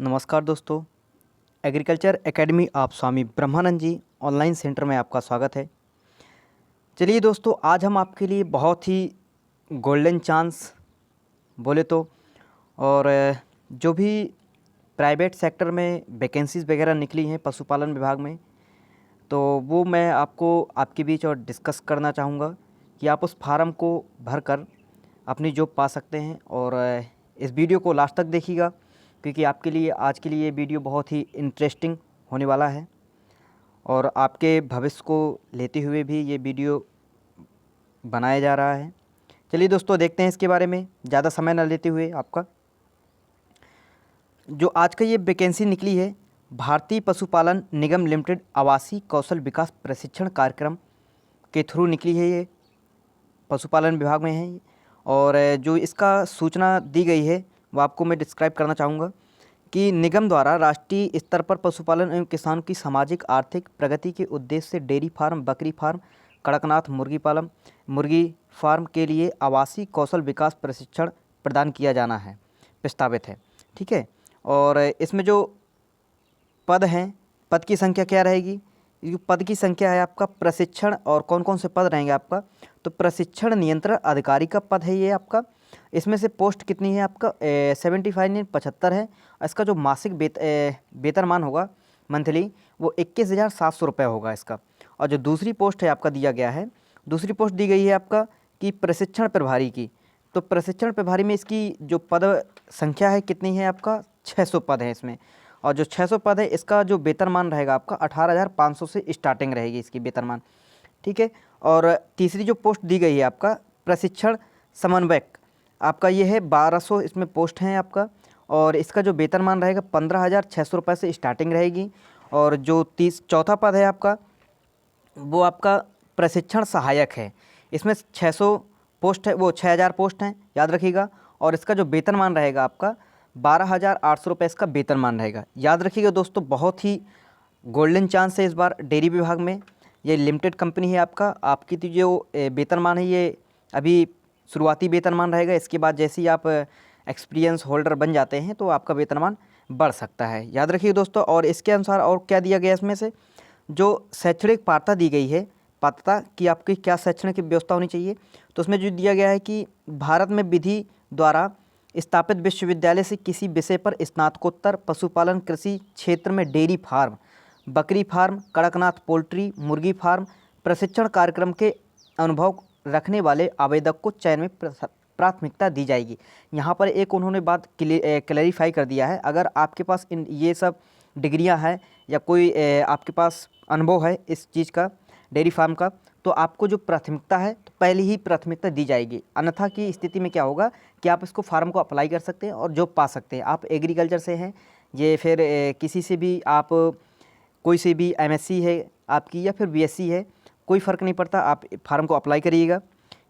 नमस्कार दोस्तों, agriculture academy आप स्वामी ब्रह्मानंद जी ऑनलाइन सेंटर में आपका स्वागत है। चलिए दोस्तों, आज हम आपके लिए बहुत ही गोल्डन चांस बोले तो और जो भी प्राइवेट सेक्टर में वैकेंसीज़ वगैरह निकली हैं पशुपालन विभाग में, तो वो मैं आपको आपके बीच और डिस्कस करना चाहूँगा कि आप उस फार्म को भरकर अपनी जॉब पा सकते हैं। और इस वीडियो को लास्ट तक देखिएगा, क्योंकि आपके लिए आज के लिए ये वीडियो बहुत ही इंटरेस्टिंग होने वाला है और आपके भविष्य को लेते हुए भी ये वीडियो बनाया जा रहा है। चलिए दोस्तों, देखते हैं इसके बारे में ज़्यादा समय न लेते हुए। आपका जो आज का ये वैकेंसी निकली है, भारतीय पशुपालन निगम लिमिटेड आवासीय कौशल विकास प्रशिक्षण कार्यक्रम के थ्रू निकली है। ये पशुपालन विभाग में है और जो इसका सूचना दी गई है वो आपको मैं डिस्क्राइब करना चाहूँगा कि निगम द्वारा राष्ट्रीय स्तर पर पशुपालन एवं किसानों की सामाजिक आर्थिक प्रगति के उद्देश्य से डेयरी फार्म, बकरी फार्म, कड़कनाथ मुर्गी फार्म के लिए आवासीय कौशल विकास प्रशिक्षण प्रदान किया जाना है, प्रस्तावित है। ठीक है। और इसमें जो पद हैं, पद की संख्या क्या रहेगी? ये पद की संख्या है आपका प्रशिक्षण, और कौन कौन से पद रहेंगे आपका? तो प्रशिक्षण नियंत्रण अधिकारी का पद है ये आपका। इसमें से पोस्ट कितनी है आपका? 75 है। इसका जो मासिक वेतनमान होगा मंथली, वो 21,700 रुपये होगा इसका। और जो दूसरी पोस्ट है आपका दिया गया है, दूसरी पोस्ट दी गई है आपका कि प्रशिक्षण प्रभारी की। तो प्रशिक्षण प्रभारी में इसकी जो पद संख्या है कितनी है आपका? 600 पद है इसमें। और जो 600 पद है, इसका जो वेतनमान रहेगा आपका 18,500 से स्टार्टिंग रहेगी इसकी वेतनमान। ठीक है। और तीसरी जो पोस्ट दी गई है आपका प्रशिक्षण समन्वयक, आपका ये है 1200 इसमें पोस्ट हैं आपका। और इसका जो वेतनमान रहेगा 15,600 रुपये से स्टार्टिंग रहेगी। और जो चौथा पद है आपका, वो आपका प्रशिक्षण सहायक है। इसमें 600 पोस्ट है, वो 6,000 पोस्ट हैं, याद रखिएगा। और इसका जो वेतनमान रहेगा आपका 12,800 रुपये इसका वेतनमान रहेगा। याद रखिएगा दोस्तों, बहुत ही गोल्डन चांस है इस बार डेयरी विभाग में। ये लिमिटेड कंपनी है आपका। आपकी तो जो वेतनमान है ये अभी शुरुआती वेतनमान रहेगा। इसके बाद जैसे ही आप एक्सपीरियंस होल्डर बन जाते हैं तो आपका वेतनमान बढ़ सकता है, याद रखिए दोस्तों। और इसके अनुसार और क्या दिया गया, इसमें से जो शैक्षणिक पात्रता दी गई है, पात्रता कि आपकी क्या शैक्षणिक व्यवस्था होनी चाहिए, तो उसमें जो दिया गया है कि भारत में विधि द्वारा स्थापित विश्वविद्यालय से किसी विषय पर स्नातकोत्तर पशुपालन कृषि क्षेत्र में डेयरी फार्म, बकरी फार्म, कड़कनाथ पोल्ट्री, मुर्गी फार्म प्रशिक्षण कार्यक्रम के अनुभव रखने वाले आवेदक को चयन में प्राथमिकता दी जाएगी। यहाँ पर एक उन्होंने बात क्लैरिफाई कर दिया है, अगर आपके पास ये सब डिग्रियाँ हैं या कोई आपके पास अनुभव है इस चीज़ का, डेयरी फार्म का, तो आपको जो प्राथमिकता है तो पहले ही प्राथमिकता दी जाएगी। अन्यथा की स्थिति में क्या होगा कि आप इसको फार्म को अप्लाई कर सकते हैं और जॉब पा सकते हैं। आप एग्रीकल्चर से हैं, ये फिर किसी से भी आप कोई से भी एमएससी है आपकी या फिर बीएससी है, कोई फ़र्क नहीं पड़ता, आप फार्म को अप्लाई करिएगा।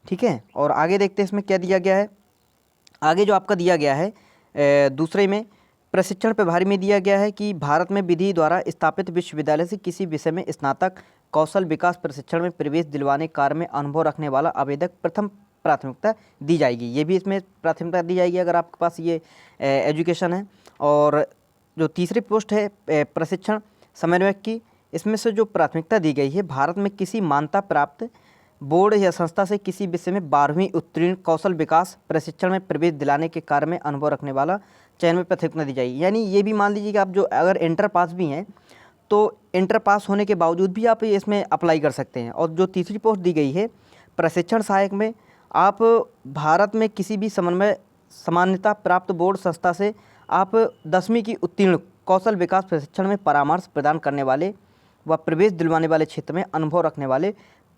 ठीक है। और आगे देखते हैं इसमें क्या दिया गया है। आगे जो आपका दिया गया है दूसरे में प्रशिक्षण प्रभारी में दिया गया है कि भारत में विधि द्वारा स्थापित विश्वविद्यालय से किसी विषय में स्नातक कौशल विकास प्रशिक्षण में प्रवेश दिलवाने कार्य में अनुभव रखने वाला आवेदक प्रथम प्राथमिकता दी जाएगी। ये भी इसमें प्राथमिकता दी जाएगी अगर आपके पास ये एजुकेशन है। और जो तीसरी पोस्ट है प्रशिक्षण समन्वयक की, इसमें से जो प्राथमिकता दी गई है, भारत में किसी मान्यता प्राप्त बोर्ड या संस्था से किसी विषय में 12वीं उत्तीर्ण कौशल विकास प्रशिक्षण में प्रवेश दिलाने के कार्य में अनुभव रखने वाला चयन में प्राथमिकता दी जाएगी। यानी ये भी मान लीजिए कि आप जो अगर इंटर पास भी हैं तो इंटर पास होने के बावजूद भी आप इसमें अप्लाई कर सकते हैं। और जो तीसरी पोस्ट दी गई है प्रशिक्षण सहायक में, आप भारत में किसी भी सामान्यता प्राप्त बोर्ड संस्था से आप 10वीं की उत्तीर्ण कौशल विकास प्रशिक्षण में परामर्श प्रदान करने वाले व प्रवेश दिलवाने वाले क्षेत्र में अनुभव रखने वाले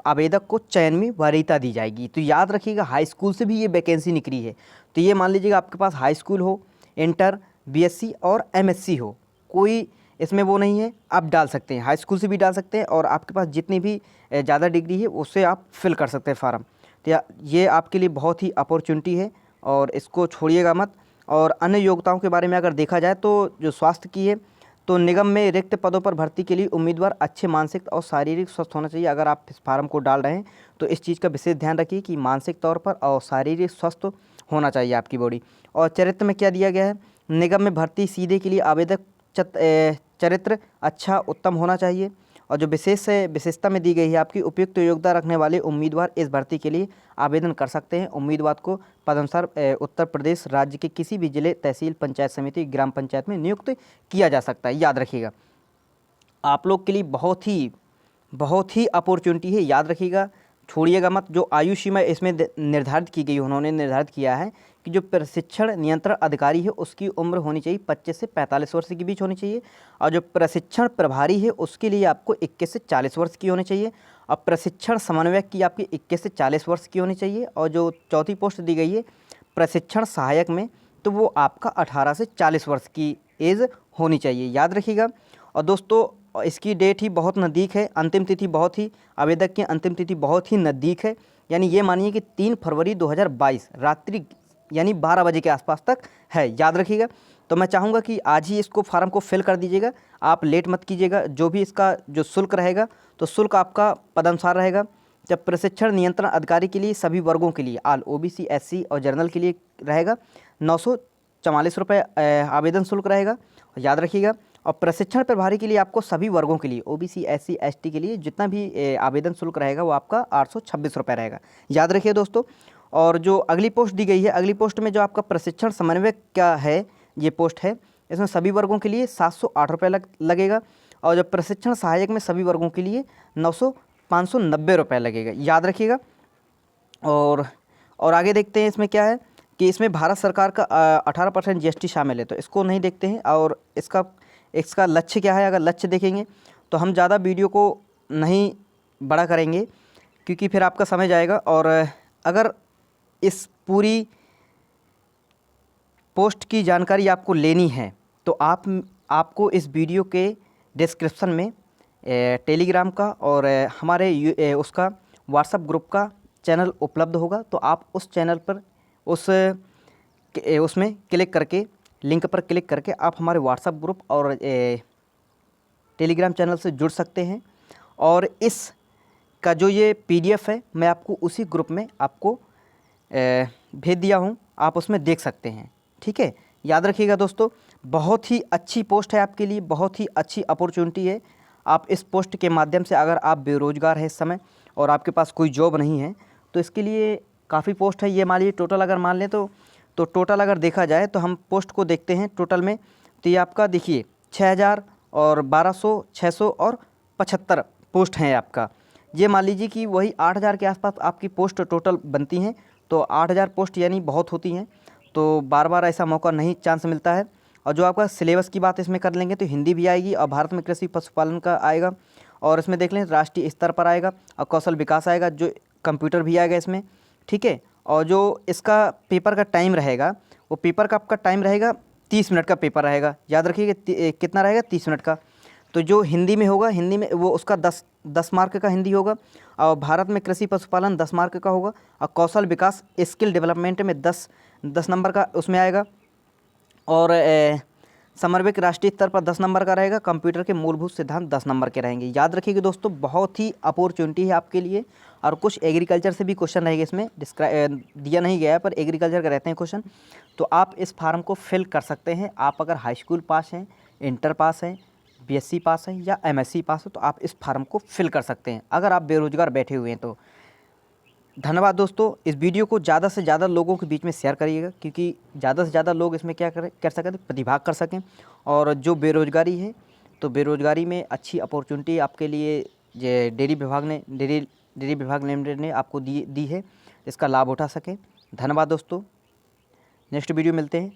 आवेदक को चयन में वरीयता दी जाएगी। तो याद रखिएगा, हाई स्कूल से भी ये वैकेंसी निकली है। तो ये मान लीजिएगा आपके पास हाई स्कूल हो, इंटर, बीएससी और एमएससी हो, कोई इसमें वो नहीं है, आप डाल सकते हैं, हाई स्कूल से भी डाल सकते हैं। और आपके पास जितनी भी ज़्यादा डिग्री है उससे आप फिल कर सकते हैं फार्म। तो ये आपके लिए बहुत ही अपॉर्चुनिटी है और इसको छोड़िएगा मत। और अन्य योग्यताओं के बारे में अगर देखा जाए तो जो स्वास्थ्य की है, तो निगम में रिक्त पदों पर भर्ती के लिए उम्मीदवार अच्छे मानसिक और शारीरिक स्वस्थ होना चाहिए। अगर आप इस फार्म को डाल रहे हैं तो इस चीज़ का विशेष ध्यान रखिए कि मानसिक तौर पर और शारीरिक स्वस्थ होना चाहिए आपकी बॉडी। और चरित्र में क्या दिया गया है, निगम में भर्ती सीधे के लिए आवेदक चरित्र अच्छा उत्तम होना चाहिए। और जो विशेषता में दी गई है आपकी, उपयुक्त योग्यता रखने वाले उम्मीदवार इस भर्ती के लिए आवेदन कर सकते हैं। उम्मीदवार को पदानुसार उत्तर प्रदेश राज्य के किसी भी जिले, तहसील, पंचायत समिति, ग्राम पंचायत में नियुक्त किया जा सकता है। याद रखिएगा, आप लोग के लिए बहुत ही अपॉर्चुनिटी है, याद रखिएगा, छोड़िएगा मत। जो आयु सीमा इसमें निर्धारित की गई, उन्होंने निर्धारित किया है कि जो प्रशिक्षण नियंत्रण अधिकारी है उसकी उम्र होनी चाहिए 25 से 45 वर्ष के बीच होनी चाहिए। और जो प्रशिक्षण प्रभारी है उसके लिए आपको 21 से 40 वर्ष की होनी चाहिए। और प्रशिक्षण समन्वयक की आपकी 21 से 40 वर्ष की होनी चाहिए। और जो चौथी पोस्ट दी गई है प्रशिक्षण सहायक में, तो वो आपका 18 से 40 वर्ष की एज होनी चाहिए, याद रखिएगा। और दोस्तों इसकी डेट ही बहुत नज़दीक है, अंतिम तिथि बहुत ही, आवेदक की अंतिम तिथि बहुत ही नज़दीक है। यानी ये मानिए कि 3 फरवरी 2022 रात्रि यानी 12 बजे के आसपास तक है, याद रखिएगा। तो मैं चाहूँगा कि आज ही इसको फार्म को फिल कर दीजिएगा, आप लेट मत कीजिएगा। जो भी इसका जो शुल्क रहेगा, तो शुल्क आपका पदानुसार रहेगा। जब प्रशिक्षण नियंत्रण अधिकारी के लिए सभी वर्गों के लिए, ऑल OBC, SC और जनरल के लिए रहेगा 944 रुपये आवेदन शुल्क रहेगा, याद रखिएगा। और प्रशिक्षण प्रभारी के लिए आपको सभी वर्गों के लिए, OBC, SC, ST के लिए जितना भी आवेदन शुल्क रहेगा वो आपका 826 रुपये रहेगा, याद रखिए दोस्तों। और जो अगली पोस्ट दी गई है, अगली पोस्ट में जो आपका प्रशिक्षण समन्वयक क्या है, ये पोस्ट है, इसमें सभी वर्गों के लिए 708 रुपये लगेगा। और जो प्रशिक्षण सहायक में सभी वर्गों के लिए 590 रुपये लगेगा, याद रखिएगा। और आगे देखते हैं इसमें क्या है कि इसमें भारत सरकार का 18% GST शामिल है, तो इसको नहीं देखते हैं। और इसका लक्ष्य क्या है, अगर लक्ष्य देखेंगे तो हम ज़्यादा वीडियो को नहीं बड़ा करेंगे क्योंकि फिर आपका समझ आएगा। और अगर इस पूरी पोस्ट की जानकारी आपको लेनी है तो आपको इस वीडियो के डिस्क्रिप्शन में टेलीग्राम का और हमारे उसका व्हाट्सएप ग्रुप का चैनल उपलब्ध होगा। तो आप उस चैनल पर उसमें क्लिक करके, लिंक पर क्लिक करके आप हमारे व्हाट्सएप ग्रुप और टेलीग्राम चैनल से जुड़ सकते हैं। और इस का जो ये PDF है मैं आपको उसी ग्रुप में आपको भेज दिया हूँ, आप उसमें देख सकते हैं, ठीक है। याद रखिएगा दोस्तों, बहुत ही अच्छी पोस्ट है आपके लिए, बहुत ही अच्छी अपॉर्चुनिटी है। आप इस पोस्ट के माध्यम से, अगर आप बेरोज़गार हैं इस समय और आपके पास कोई जॉब नहीं है, तो इसके लिए काफ़ी पोस्ट है। ये मान लीजिए टोटल अगर मान लें तो टोटल अगर देखा जाए तो हम पोस्ट को देखते हैं टोटल में, तो ये आपका देखिए 6000 और 1200, 600 और 75 पोस्ट हैं आपका। ये मान लीजिए कि वही 8000 के आसपास आपकी पोस्ट टोटल बनती हैं। तो 8000 पोस्ट यानी बहुत होती हैं, तो बार बार ऐसा मौका नहीं, चांस मिलता है। और जो आपका सिलेबस की बात इसमें कर लेंगे तो हिंदी भी आएगी और भारत में कृषि पशुपालन का आएगा, और इसमें देख लें राष्ट्रीय स्तर पर आएगा और कौशल विकास आएगा, जो कंप्यूटर भी आएगा इसमें, ठीक है। और जो इसका पेपर का टाइम रहेगा, वो पेपर का आपका टाइम रहेगा 30 मिनट का पेपर रहेगा, याद रखिएगा। कितना रहेगा, 30 मिनट का। तो जो हिंदी में होगा, हिंदी में वो उसका 10 मार्क का हिंदी होगा। और भारत में कृषि पशुपालन 10 मार्क का होगा। और कौशल विकास स्किल डेवलपमेंट में 10 नंबर का उसमें आएगा। और समन्वयक राष्ट्रीय स्तर पर 10 नंबर का रहेगा। कंप्यूटर के मूलभूत सिद्धांत 10 नंबर के रहेंगे, याद रखिएगा दोस्तों। बहुत ही अपॉर्चुनिटी है आपके लिए। और कुछ एग्रीकल्चर से भी क्वेश्चन रहेंगे इसमें, दिया नहीं गया है पर एग्रीकल्चर के रहते हैं क्वेश्चन। तो आप इस फार्म को फिल कर सकते हैं। आप अगर हाई स्कूल पास हैं, इंटर पास हैं, BSc पास है या MSc पास हो, तो आप इस फार्म को फिल कर सकते हैं अगर आप बेरोजगार बैठे हुए हैं तो। धन्यवाद दोस्तों। इस वीडियो को ज़्यादा से ज़्यादा लोगों के बीच में शेयर करिएगा, क्योंकि ज़्यादा से ज़्यादा लोग इसमें क्या कर सकें, प्रतिभाग कर सकें। और जो बेरोजगारी है, तो बेरोजगारी में अच्छी अपॉर्चुनिटी आपके लिए ये डेयरी विभाग लिमिटेड ने आपको दी है, इसका लाभ उठा सकें। धन्यवाद दोस्तों, नेक्स्ट वीडियो मिलते हैं।